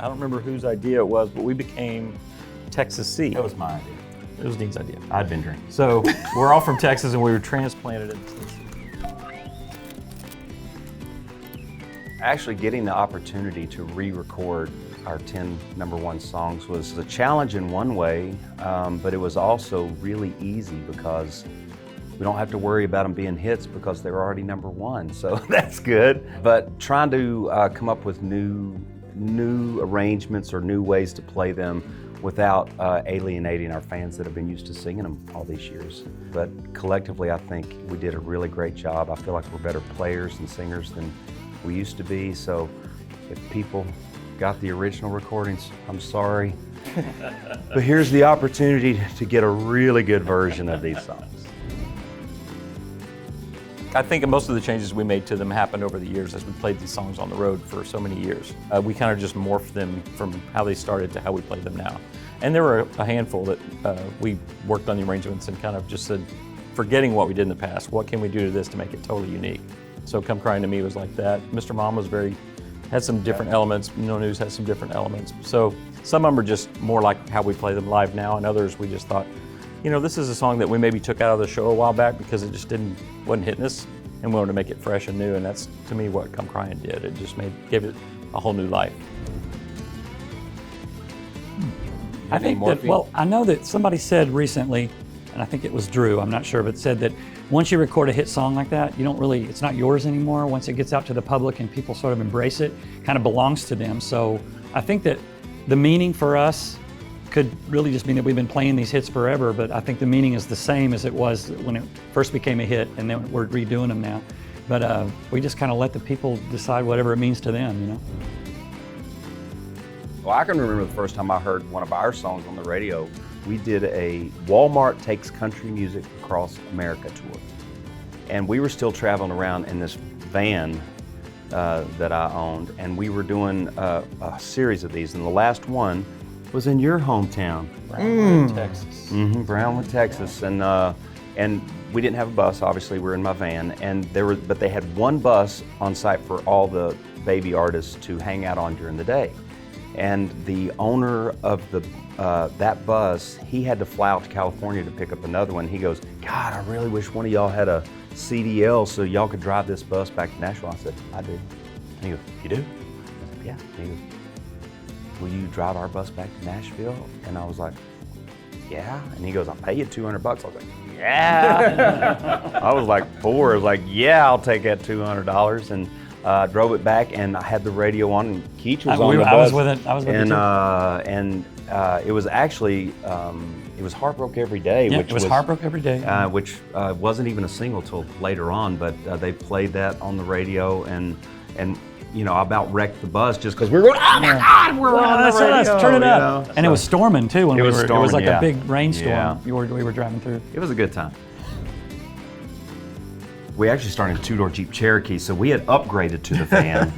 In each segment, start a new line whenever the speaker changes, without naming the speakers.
I don't remember whose idea it was, but we became Texas C.
That was my idea.
It was Dean's idea.
I'd been drinking.
So we're all from Texas, and we were transplanted in Tennessee.
Actually, getting the opportunity to re-record our 10 #1 songs was a challenge in one way, but it was also really easy because we don't have to worry about them being hits because they were already #1, so that's good. But trying to come up with new arrangements or new ways to play them without alienating our fans that have been used to singing them all these years. But collectively, I think we did a really great job. I feel like we're better players and singers than we used to be, so if people got the original recordings, I'm sorry. But here's the opportunity to get a really good version of these songs.
I think most of the changes we made to them happened over the years as we played these songs on the road for so many years. We kind of just morphed them from how they started to how we play them now. And there were a handful that we worked on the arrangements and kind of just said, forgetting what we did in the past, what can we do to this to make it totally unique? So Come Crying to Me was like that. Mr. Mom was had some different elements. No News has some different elements. So some of them are just more like how we play them live now, and others we just thought, you know, this is a song that we maybe took out of the show a while back because it just wasn't hitting us, and we wanted to make it fresh and new, and that's, to me, what Come Crying did. It just gave it a whole new life.
I think that, well, I know that somebody said recently, and I think it was Drew, I'm not sure, but said that once you record a hit song like that, it's not yours anymore. Once it gets out to the public and people sort of embrace it, kind of belongs to them. So I think that the meaning for us could really just mean that we've been playing these hits forever, but I think the meaning is the same as it was when it first became a hit, and then we're redoing them now. But we just kind of let the people decide whatever it means to them, you know?
Well, I can remember the first time I heard one of our songs on the radio. We did a Walmart Takes Country Music Across America tour. And we were still traveling around in this van that I owned, and we were doing a series of these, and the last one was in your hometown.
Brownwood, Texas.
Brownwood, Texas. And we didn't have a bus, obviously, we were in my van, but they had one bus on site for all the baby artists to hang out on during the day. And the owner of that bus, he had to fly out to California to pick up another one. He goes, God, I really wish one of y'all had a CDL so y'all could drive this bus back to Nashville. I said, I do. And he goes, you do? I said, yeah. And he goes, will you drive our bus back to Nashville? And I was like, yeah. And he goes, I'll pay you $200. I was like, yeah. I was like 4. I was like, yeah, I'll take that $200. And drove it back, and I had the radio on, and Keach was on the bus.
I was with it. I was with it too.
And it was actually, it was Heartbroken Every Day.
Yeah,
which
it was Heartbroken Every Day.
Which wasn't even a single till later on, but they played that on the radio, and you know, I about wrecked the bus just because we were going, oh my God, we're on the radio.
Turn it up.
You know?
And it was storming too when
it was storming,
it was like
yeah.
a big rainstorm.
Yeah.
We were driving through.
It was a good time. We actually started a 2-door Jeep Cherokee, so we had upgraded to the van,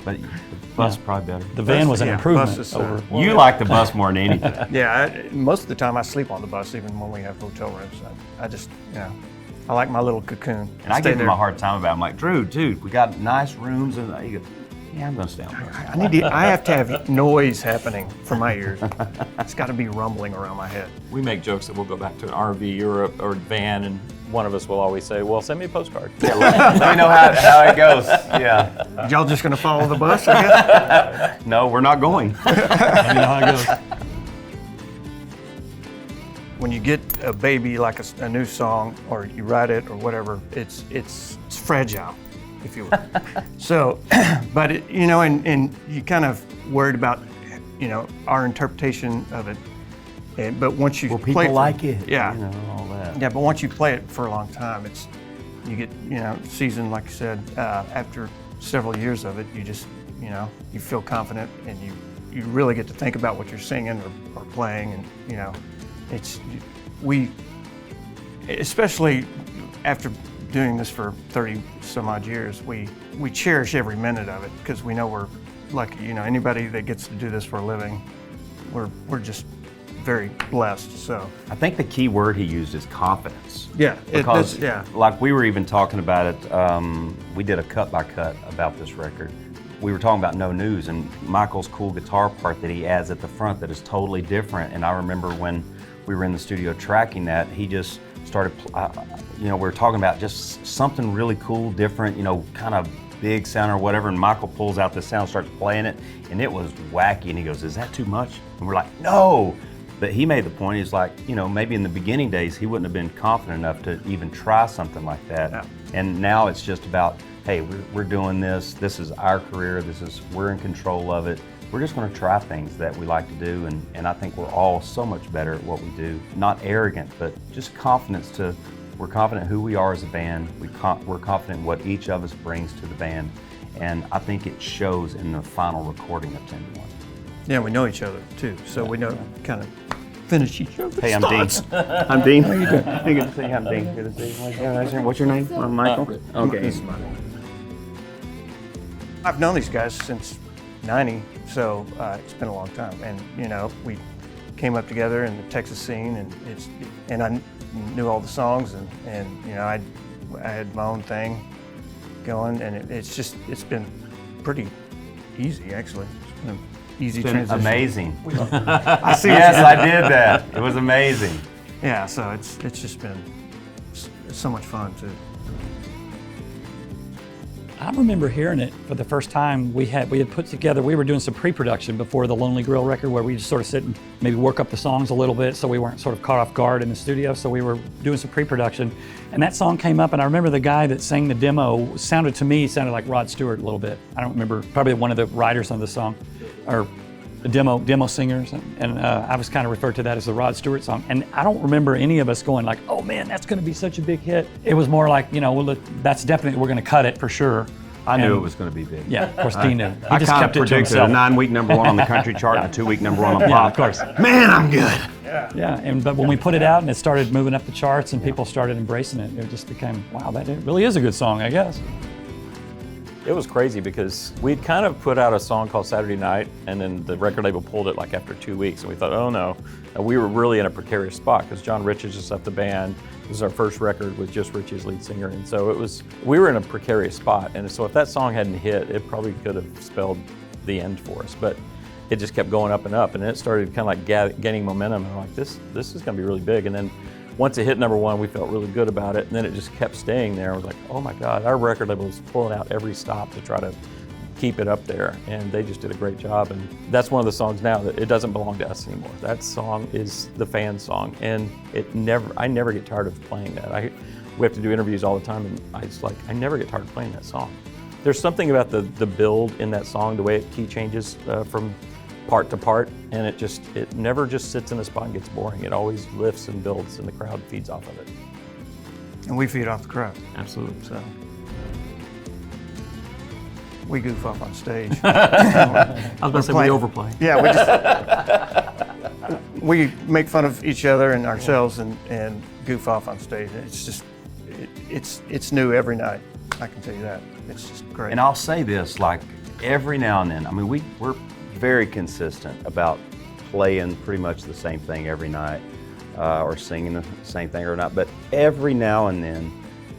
but the bus is probably better.
The van was an improvement.
Bus is,
over.
You like the bus more than anything.
Yeah, most of the time I sleep on the bus, even when we have hotel rooms. I just, I like my little cocoon.
And I give him a hard time about it. I'm like, Drew, dude, we got nice rooms, and he goes, yeah, I'm gonna stay on the bus.
I have to have noise happening for my ears. It's got to be rumbling around my head.
We make jokes that we'll go back to an RV or a van, and one of us will always say, well, send me a postcard.
Yeah, let me know how it goes. Yeah.
Y'all just gonna follow the bus, I guess?
No, we're not going.
You know how it goes.
When you get a baby like a new song, or you write it or whatever, it's fragile, if you will. So, but and you kind of worried about, our interpretation of it. But once you
people
play it,
like it,
yeah,
all that.
yeah. But once you play it for a long time, you get seasoned, like you said. After several years of it, you just you feel confident, and you really get to think about what you're singing or playing, and we especially after doing this for 30 some odd years, we cherish every minute of it because we know we're lucky. Anybody that gets to do this for a living, we're just very blessed. So
I think the key word he used is confidence.
Yeah,
because
yeah.
Like we were even talking about it. We did a cut by cut about this record. we were talking about No News and Michael's cool guitar part that he adds at the front that is totally different. And I remember when we were in the studio tracking that, he just started, we were talking about just something really cool, different, kind of big sound or whatever, and Michael pulls out this sound, starts playing it, and it was wacky, and he goes, "Is that too much?" And we're like, "No!" But he made the point, he's like, maybe in the beginning days, he wouldn't have been confident enough to even try something like that. Yeah. And now it's just about, hey, we're doing this is our career, we're in control of it. We're just gonna try things that we like to do, and I think we're all so much better at what we do. Not arrogant, but just confidence we're confident who we are as a band. We're confident in what each of us brings to the band, and I think it shows in the final recording of 10 to 1.
Yeah, we know each other too, so we know kind of finish each other's
Hey, I'm
thoughts.
Dean. I'm Dean. How you doing? Hey, good to see you. I'm Dean. Good to see you. What's your name? I'm Michael. Okay.
I've known these guys since '90, so it's been a long time, and we came up together in the Texas scene, and I knew all the songs, and I had my own thing going, and it's been pretty easy actually. It's been an easy transition.
Amazing.
I see.
Yes, I did that. It was amazing.
Yeah, so it's just been so much fun too.
I remember hearing it for the first time. We had put together, we were doing some pre-production before the Lonely Grill record, where we just sort of sit and maybe work up the songs a little bit so we weren't sort of caught off guard in the studio. So we were doing some pre-production, and that song came up, and I remember the guy that sang the demo sounded like Rod Stewart a little bit. I don't remember, probably one of the writers on the song, or the demo singers, and I was kind of referred to that as the Rod Stewart song. And I don't remember any of us going like, "Oh man, that's going to be such a big hit." It was more like, well, that's definitely, we're going to cut it for sure.
I knew it was going to be big.
Yeah, of course, Dean knew. He
I
just
kind
kept
of
it to
predicted
himself.
a 9-week number 1 on the country chart and a 2-week number 1 on pop.
Yeah, of course.
Man, I'm good.
Yeah, but when we put it out and it started moving up the charts and people started embracing it, it just became, wow, it really is a good song, I guess.
It was crazy because we'd kind of put out a song called Saturday Night, and then the record label pulled it like after 2 weeks, and we thought, oh no. And we were really in a precarious spot because John Rich had just left the band. This was our first record with just Rich as lead singer, and so we were in a precarious spot. And so if that song hadn't hit, it probably could have spelled the end for us. But it just kept going up, and then it started kind of like gaining momentum, and we're like, this is going to be really big. And then once it hit number 1, we felt really good about it, and then it just kept staying there. I was like, oh my God, our record label was pulling out every stop to try to keep it up there, and they just did a great job. And that's one of the songs now that it doesn't belong to us anymore. That song is the fan song, and I never get tired of playing that. We have to do interviews all the time, and I never get tired of playing that song. There's something about the build in that song, the way it key changes from part to part, and it never just sits in a spot and gets boring. It always lifts and builds, and the crowd feeds off of it.
And we feed off the crowd.
Absolutely.
So we goof off on stage. I
was going to say we overplay.
Yeah, we make fun of each other and ourselves and goof off on stage. It's new every night. I can tell you that. It's just great.
And I'll say this, like every now and then, I mean, we're very consistent about playing pretty much the same thing every night, or singing the same thing every night, but every now and then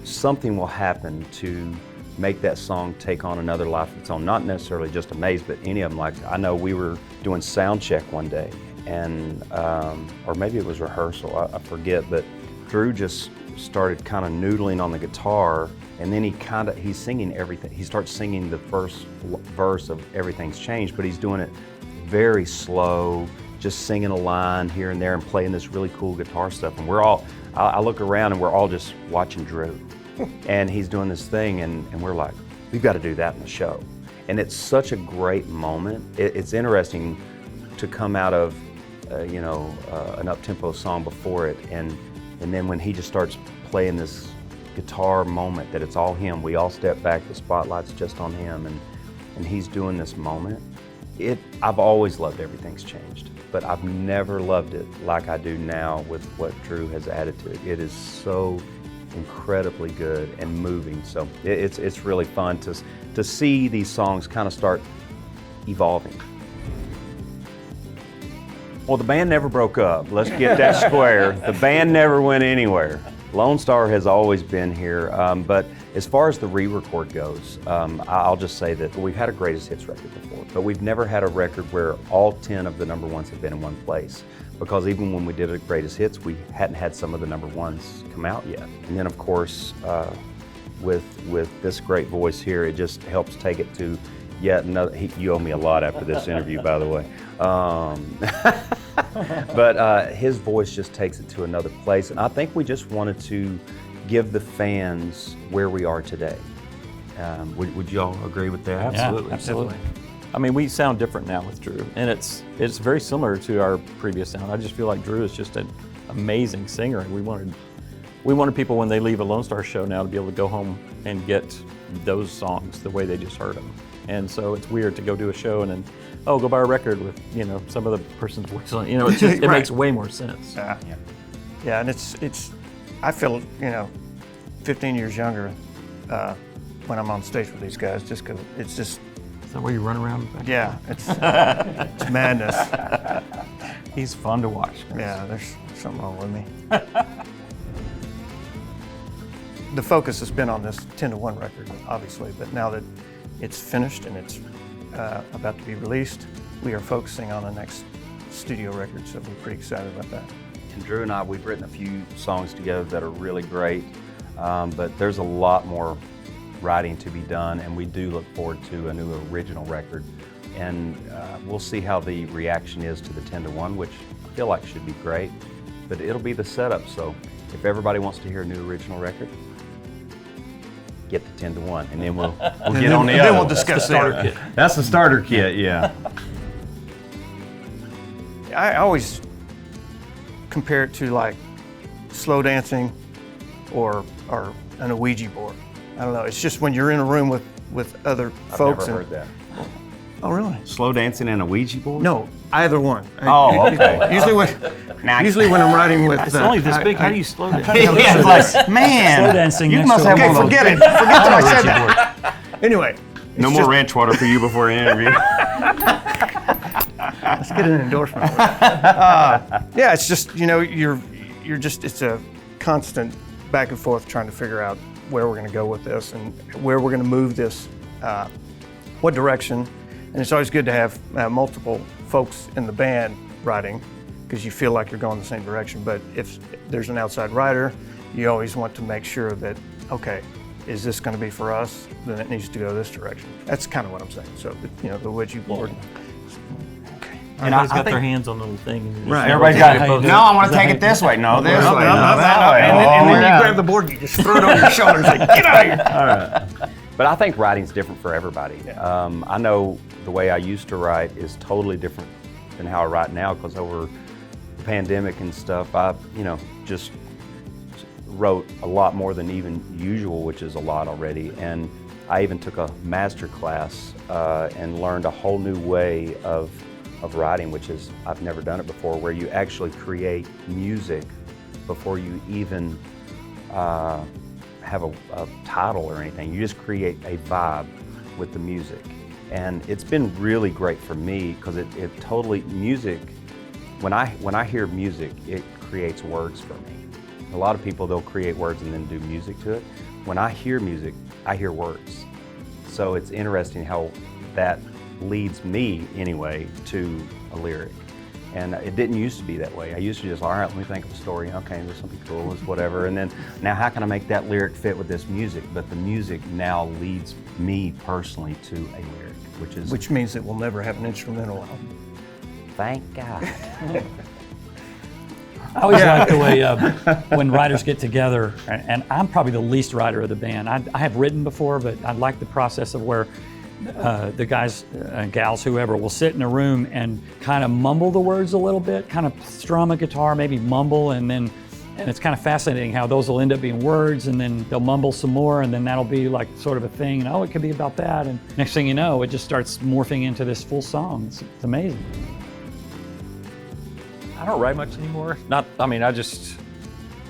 something will happen to make that song take on another life of its own. Not necessarily just Amaze, but any of them. Like, I know we were doing sound check one day, and or maybe it was rehearsal, I forget, but Drew just started kind of noodling on the guitar, and then he's singing everything. He starts singing the first verse of Everything's Changed, but he's doing it very slow, just singing a line here and there and playing this really cool guitar stuff. And I look around and we're all just watching Drew. And he's doing this thing, and we're like, we've got to do that in the show. And it's such a great moment. It's interesting to come out of an up-tempo song before it, and then when he just starts playing this guitar moment that it's all him, we all step back, the spotlight's just on him, and he's doing this moment. I've always loved Everything's Changed, but I've never loved it like I do now with what Drew has added to it. It is so incredibly good and moving. So it's really fun to see these songs kind of start evolving. Well, the band never broke up. Let's get that square. The band never went anywhere. Lonestar has always been here, but As far as the re-record goes, I'll just say that we've had a greatest hits record before, but we've never had a record where all 10 of the number ones have been in one place. Because even when we did a greatest hits, we hadn't had some of the number ones come out yet. And then of course, with this great voice here, it just helps take it to yet another. You owe me a lot after this interview, by the way. But his voice just takes it to another place, and I think we just wanted to give the fans where we are today. Would you all agree with that?
Absolutely.
Yeah, absolutely.
I mean, we sound different now with Drew, and it's very similar to our previous sound. I just feel like Drew is just an amazing singer, and we wanted people when they leave a Lonestar show now to be able to go home and get those songs the way they just heard them. And so it's weird to go do a show and then, oh, go buy a record with, you know, some of the person's voice on it. You know, it's just, it makes way more sense.
Yeah, and it's. I feel, you know, 15 years younger when I'm on stage with these guys, just because it's just.
Is that where you run around?
Yeah, it's madness.
He's fun to watch.
Yeah, there's something wrong with me. The focus has been on this 10-1 record, obviously, but now that it's finished and it's about to be released, we are focusing on the next studio record, so we're pretty excited about that.
And Drew and I, we've written a few songs together that are really great, but there's a lot more writing to be done, and we do look forward to a new original record. And we'll see how the reaction is to the 10-1, which I feel like should be great, but it'll be the setup. So if everybody wants to hear a new original record, get the 10-1, and then we'll get on the
then
other.
we'll discuss the starter kit.
That's the starter kit, yeah.
I always compare it to like slow dancing or an Ouija board. I don't know. It's just when you're in a room with other folks.
I've never heard that.
Oh, really?
Slow dancing and a Ouija board?
No, either one.
Oh, okay.
Usually when I'm writing with.
It's only this big. How do you slow down?
Yeah, it's like, man,
Slow dancing
you
next
must
to
have
a
one of those.
Forget it. Forget that I said that. Anyway.
No more ranch water for you before an interview.
Let's get an endorsement. Yeah, it's just, you know, you're just, it's a constant back and forth trying to figure out where we're going to go with this and where we're going to move this, what direction. And it's always good to have multiple folks in the band writing because you feel like you're going the same direction. But if there's an outside writer, you always want to make sure that, okay, is this going to be for us? Then it needs to go this direction. That's kind of what I'm saying. So, you know, the Ouija board.
And everybody's got their hands on the little thing. And just-
Right.
Everybody's got it. No, I want to take it this way. No, this way. No, that way.
And then you grab the board and you just throw it over your shoulder and say, get out of here.
All right. But I think writing's different for everybody. I know the way I used to write is totally different than how I write now because over the pandemic and stuff, I, you know, just wrote a lot more than even usual, which is a lot already. And I even took a master class and learned a whole new way of writing, which is, I've never done it before, where you actually create music before you even have a title or anything. You just create a vibe with the music. And it's been really great for me because it totally, music, when I hear music, it creates words for me. A lot of people, they'll create words and then do music to it. When I hear music, I hear words. So it's interesting how that leads me, anyway, to a lyric. And it didn't used to be that way. I used to just, all right, let me think of a story. Okay, there's something cool, it's whatever. And then, now how can I make that lyric fit with this music? But the music now leads me personally to a lyric,
Which means that we'll never have an instrumental album.
Thank God.
I always like the way when writers get together, and I'm probably the least writer of the band. I have written before, but I like the process of where the guys and gals, whoever, will sit in a room and kind of mumble the words a little bit, kind of strum a guitar, maybe mumble, and it's kind of fascinating how those will end up being words, and then they'll mumble some more, and then that'll be like sort of a thing, and oh, it could be about that, and next thing you know, it just starts morphing into this full song. It's amazing.
I don't write much anymore.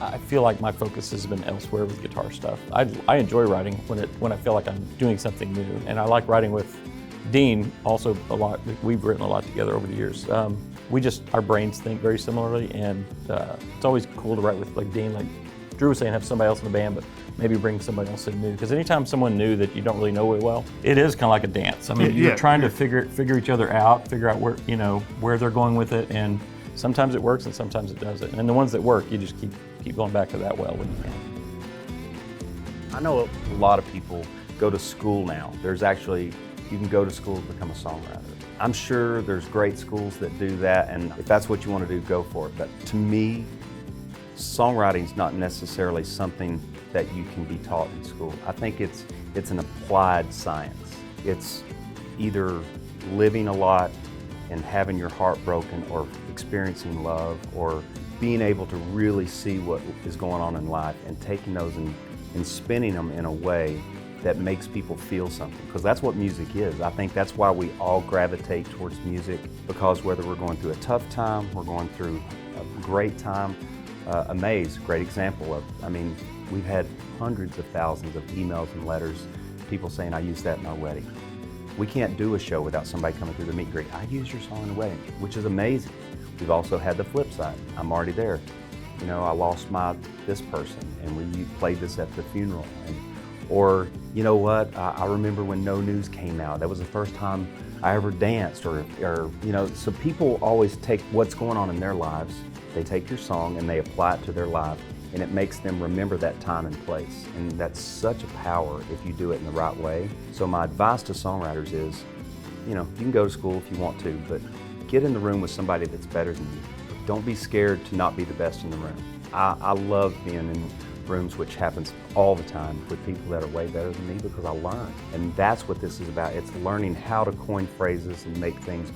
I feel like my focus has been elsewhere with guitar stuff. I enjoy writing when I feel like I'm doing something new, and I like writing with Dean also a lot. We've written a lot together over the years. Our brains think very similarly, and it's always cool to write with like Dean. Like Drew was saying, have somebody else in the band, but maybe bring somebody else in new. Because anytime someone new that you don't really know very well, it is kind of like a dance. I mean, you're trying to figure each other out, figure out where they're going with it, and sometimes it works and sometimes it doesn't. And the ones that work, you just keep going back to that well when you can.
I know a lot of people go to school now. You can go to school to become a songwriter. I'm sure there's great schools that do that, and if that's what you want to do, go for it. But to me, songwriting is not necessarily something that you can be taught in school. I think it's an applied science. It's either living a lot and having your heart broken, or experiencing love, or being able to really see what is going on in life and taking those and spinning them in a way that makes people feel something, because that's what music is. I think that's why we all gravitate towards music, because whether we're going through a tough time, we're going through a great time. Amaze, great example of, I mean, we've had hundreds of thousands of emails and letters, people saying, I used that in our wedding. We can't do a show without somebody coming through the meet and greet. I used your song in the wedding, which is amazing. We've also had the flip side. I'm already there. You know, I lost this person, and we played this at the funeral. Or, you know what, I remember when No News came out. That was the first time I ever danced, or you know, so people always take what's going on in their lives, they take your song and they apply it to their life, and it makes them remember that time and place. And that's such a power if you do it in the right way. So my advice to songwriters is, you know, you can go to school if you want to, but get in the room with somebody that's better than you. Don't be scared to not be the best in the room. I love being in rooms, which happens all the time, with people that are way better than me, because I learn. And that's what this is about. It's learning how to coin phrases and make things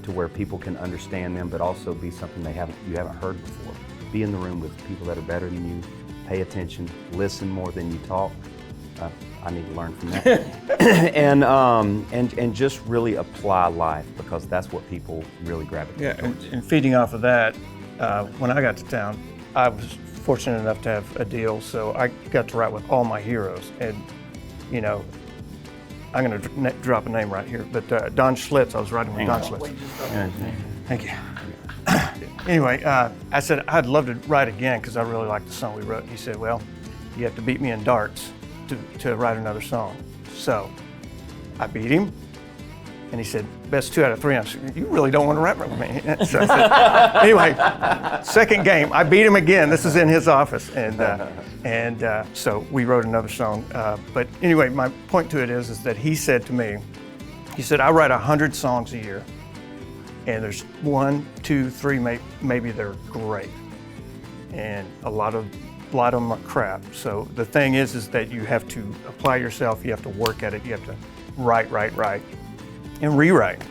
to where people can understand them, but also be something you haven't heard before. Be in the room with people that are better than you. Pay attention. Listen more than you talk. I need to learn from that. and just really apply life, because that's what people really gravitate towards.
And feeding off of that, when I got to town, I was fortunate enough to have a deal, so I got to write with all my heroes. And, you know, I'm going to drop a name right here, but Don Schlitz, I was writing with Don Schlitz. Thank you. Anyway, I said I'd love to write again because I really liked the song we wrote. He said, well, you have to beat me in darts to write another song. So I beat him, and he said, best 2 out of 3. I said, you really don't want to write with me. So I said, anyway, second game, I beat him again. This is in his office, and so we wrote another song. But anyway, my point to it is that he said to me, he said, I write 100 songs a year, and there's 1, 2, 3, maybe they're great, and a lot of them are crap. So the thing is that you have to apply yourself, you have to work at it, you have to write, and rewrite.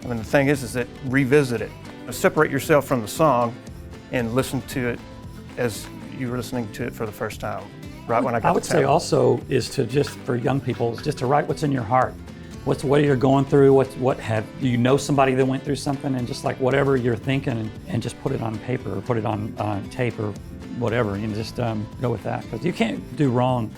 I mean, the thing is that revisit it. Separate yourself from the song and listen to it as you were listening to it for the first time, right when I got to
I would say also is to just, for young people, is just to write what's in your heart. What you're going through, do you know somebody that went through something, and just like whatever you're thinking, and just put it on paper or put it on tape or whatever, and just go with that. Because you can't do wrong.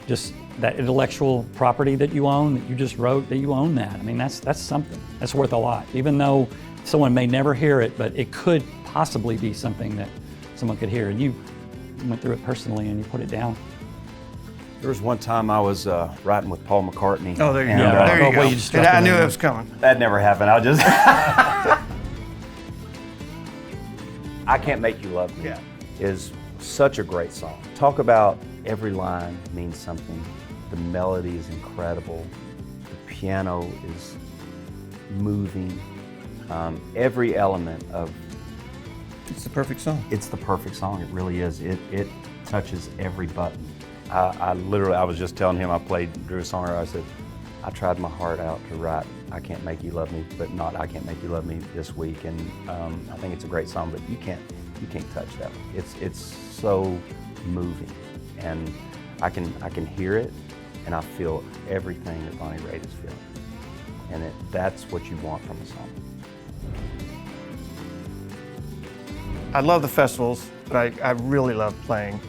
Just that intellectual property that you own, that you just wrote, that you own that. I mean, that's something. That's worth a lot. Even though someone may never hear it, but it could possibly be something that someone could hear. And you went through it personally and you put it down.
There was one time I was writing with Paul McCartney.
Oh, there you go. There you go. I knew it was coming.
That never happened. I Can't Make You Love Me is such a great song. Talk about every line means something. The melody is incredible. The piano is moving. Every element of
It's the perfect song.
It's the perfect song. It really is. It touches every button. I was just telling him, I played Drew a Songwriter. I said, I tried my heart out to write I Can't Make You Love Me, but not I Can't Make You Love Me this week. And I think it's a great song, but you can't touch that one. It's so moving, and I can hear it, and I feel everything that Bonnie Raitt is feeling, and that's what you want from a song.
I love the festivals, but I really love playing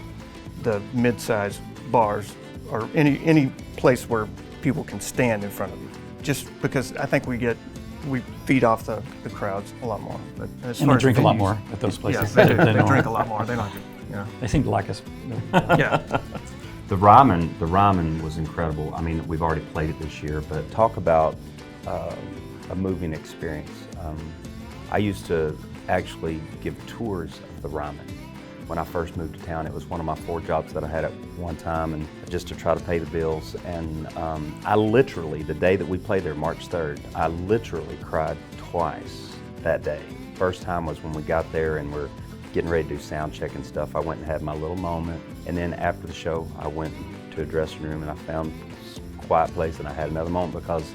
the mid-sized bars or any place where people can stand in front of you. Just because I think we feed off the crowds a lot more. But as
and
far
they drink
as
a lot
venues,
more at those places.
Yeah, they do. They drink a lot more. They don't.
They seem to like us.
Yeah.
The Ryman was incredible. I mean, we've already played it this year, but talk about a moving experience. I used to actually give tours of the Ryman. When I first moved to town, it was one of my 4 jobs that I had at one time, and just to try to pay the bills. And I literally, the day that we played there, March 3rd, I literally cried twice that day. First time was when we got there and we're getting ready to do sound check and stuff. I went and had my little moment, and then after the show, I went to a dressing room and I found a quiet place and I had another moment, because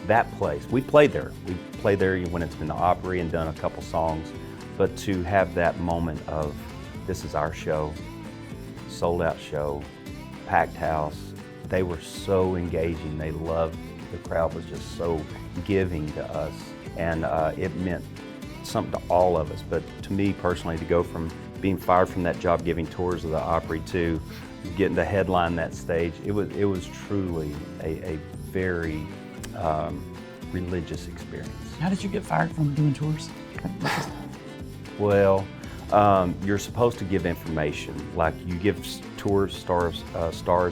that place, we played there. We played there when it's been the Opry and done a couple songs, but to have that moment of, this is our show, sold out show, packed house. They were so engaging. They loved, the crowd was just so giving to us. And it meant something to all of us. But to me personally, to go from being fired from that job, giving tours of the Opry, to getting to headline that stage, it was truly a very religious experience.
How did you get fired from doing tours?
Well, you're supposed to give information, like you give stars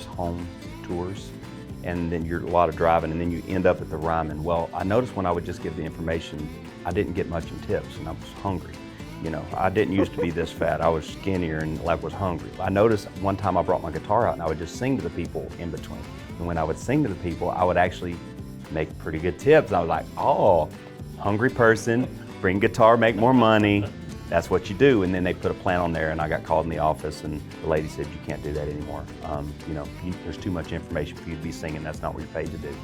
home tours, and then you're a lot of driving, and then you end up at the Ryman. Well, I noticed when I would just give the information, I didn't get much in tips, and I was hungry. You know, I didn't used to be this fat. I was skinnier and was hungry. I noticed one time I brought my guitar out and I would just sing to the people in between. And when I would sing to the people, I would actually make pretty good tips. And I was like, oh, hungry person, bring guitar, make more money. That's what you do. And then they put a plan on there, and I got called in the office, and the lady said, you can't do that anymore. You know, there's too much information for you to be singing. That's not what you're paid to do.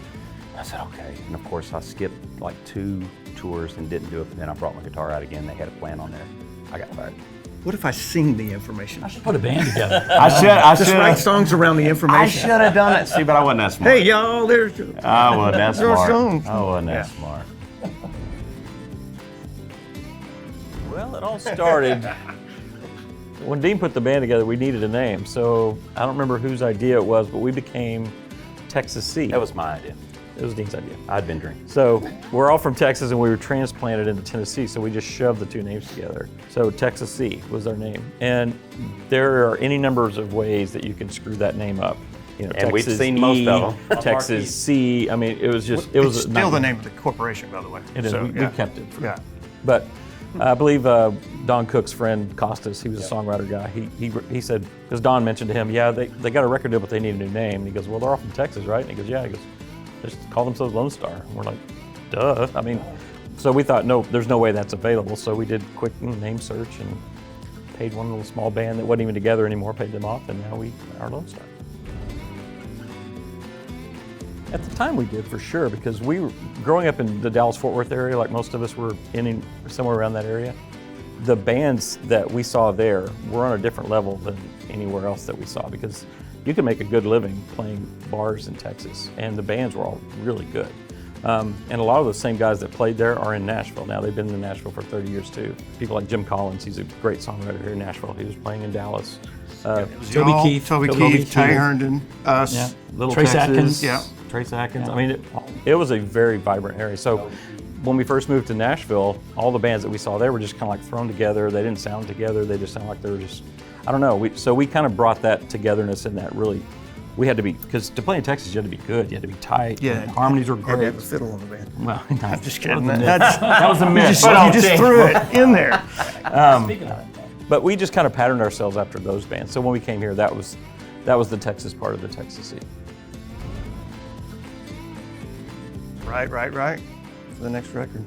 I said, okay. And of course, I skipped like 2 tours and didn't do it. Then I brought my guitar out again. They had a plan on there. I got fired.
What if I sing the information?
I should put a band together.
I
Just write songs around the information.
I should have done it. See, but I wasn't that smart.
Hey, y'all, there's...
I wasn't that
Your
smart.
songs.
I wasn't that
Yeah.
smart.
Well, it all started when Dean put the band together. We needed a name, so I don't remember whose idea it was, but we became Texas C.
That was my idea.
It was Dean's idea.
I'd been drinking.
So we're all from Texas, and we were transplanted into Tennessee, so we just shoved the 2 names together. So Texas C was our name, and there are any numbers of ways that you can screw that name up. You know,
And we've
Texas
seen most of them.
Texas C. I mean, it was just it
It's
was
still the name of the corporation, by the way.
It is.
So,
We kept it.
Yeah.
But I believe Don Cook's friend Costas, he was a songwriter guy. He said, because Don mentioned to him, yeah, they got a record deal, but they need a new name. And he goes, well, they're all from Texas, right? And he goes, yeah. He goes, they just call themselves Lonestar. And we're like, duh. I mean, so we thought, no, there's no way that's available. So we did quick name search and paid one little small band that wasn't even together anymore, paid them off, and now we are Lonestar. At the time we did, for sure, because we were growing up in the Dallas-Fort Worth area, like most of us were in somewhere around that area. The bands that we saw there were on a different level than anywhere else that we saw, because you could make a good living playing bars in Texas, and the bands were all really good. And a lot of the same guys that played there are in Nashville now. They've been in Nashville for 30 years too. People like Jim Collins, he's a great songwriter here in Nashville. He was playing in Dallas.
Toby Keith,
Toby Keith, Ty Herndon, us.
Yeah.
Little
Trace
Texas,
Atkins.
Yeah.
Trace Atkins. I mean, it was a very vibrant area. So when we first moved to Nashville, all the bands that we saw there were just kind of like thrown together. They didn't sound together. They just sounded like they were just, I don't know. So we kind of brought that togetherness and that really, we had to be, because to play in Texas, you had to be good. You had to be tight.
Yeah.
The harmonies were
Had to
great.
have a fiddle on the band.
Well,
I'm just kidding.
that was a myth.
You just threw it in there.
But we just kind of patterned ourselves after those bands. So when we came here, that was the Texas part of the Texas scene.
Right. For the next record.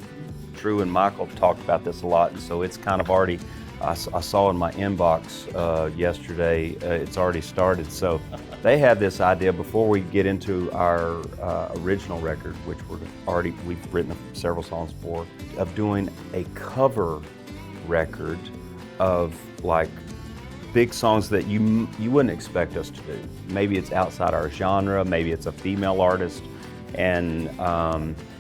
Drew and Michael talked about this a lot, and so it's kind of already, I saw in my inbox yesterday, it's already started. So they had this idea before we get into our original record, which we've written several songs for, of doing a cover record of like big songs that you wouldn't expect us to do. Maybe it's outside our genre, maybe it's a female artist. And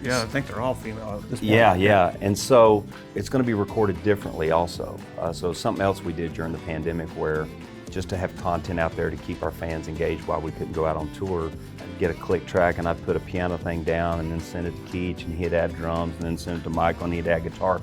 Yeah, I think they're all female at this point.
yeah, and so it's going to be recorded differently also. So something else we did during the pandemic, where just to have content out there to keep our fans engaged while we couldn't go out on tour, I'd get a click track and I'd put a piano thing down and then send it to Keach, and he'd add drums, and then send it to Michael and he'd add guitar.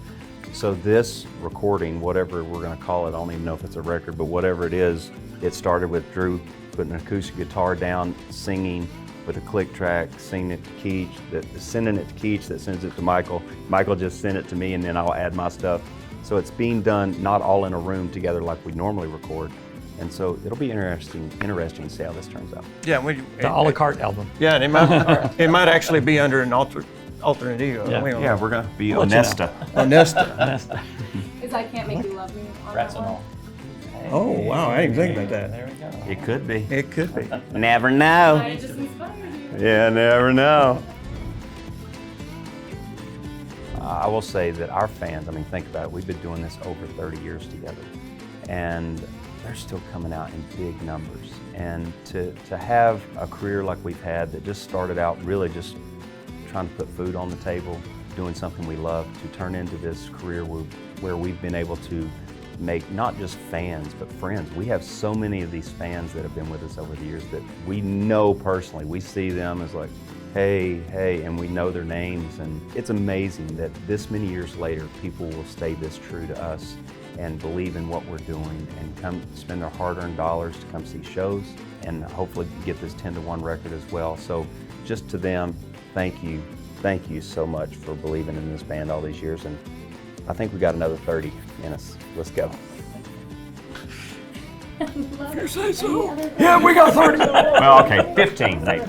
So this recording, whatever we're going to call it, I don't even know if it's a record, but whatever it is, it started with Drew putting an acoustic guitar down, singing with a click track, singing it to Keach, sending it to Keach, that sends it to Michael. Michael just sent it to me, and then I'll add my stuff. So it's being done not all in a room together like we normally record. And so it'll be interesting to see how this turns out.
Yeah,
The a la carte album.
Yeah, and it might actually be under an alternate ego.
Yeah.
We don't
Yeah,
know.
we're gonna be
I'll let
Onesta.
Onesta.
Is I Can't Make You Love Me on
Rats
that
and
one?
all.
Oh, wow, I didn't think about that.
There we go.
It could be.
It could be.
Never know.
I just inspired you.
Yeah, never know. I will say that our fans, I mean, think about it, we've been doing this over 30 years together, and they're still coming out in big numbers. And to have a career like we've had that just started out really just trying to put food on the table, doing something we love, to turn into this career where we've been able to make not just fans, but friends. We have so many of these fans that have been with us over the years that we know personally. We see them as like, hey, and we know their names. And it's amazing that this many years later, people will stay this true to us and believe in what we're doing and come spend their hard-earned dollars to come see shows and hopefully get this 10-to-1 record as well. So just to them, thank you. Thank you so much for believing in this band all these years. And I think we got another 30 in us. Let's go.
You say so?
Yeah, we got 30.
Well, okay, 15 maybe.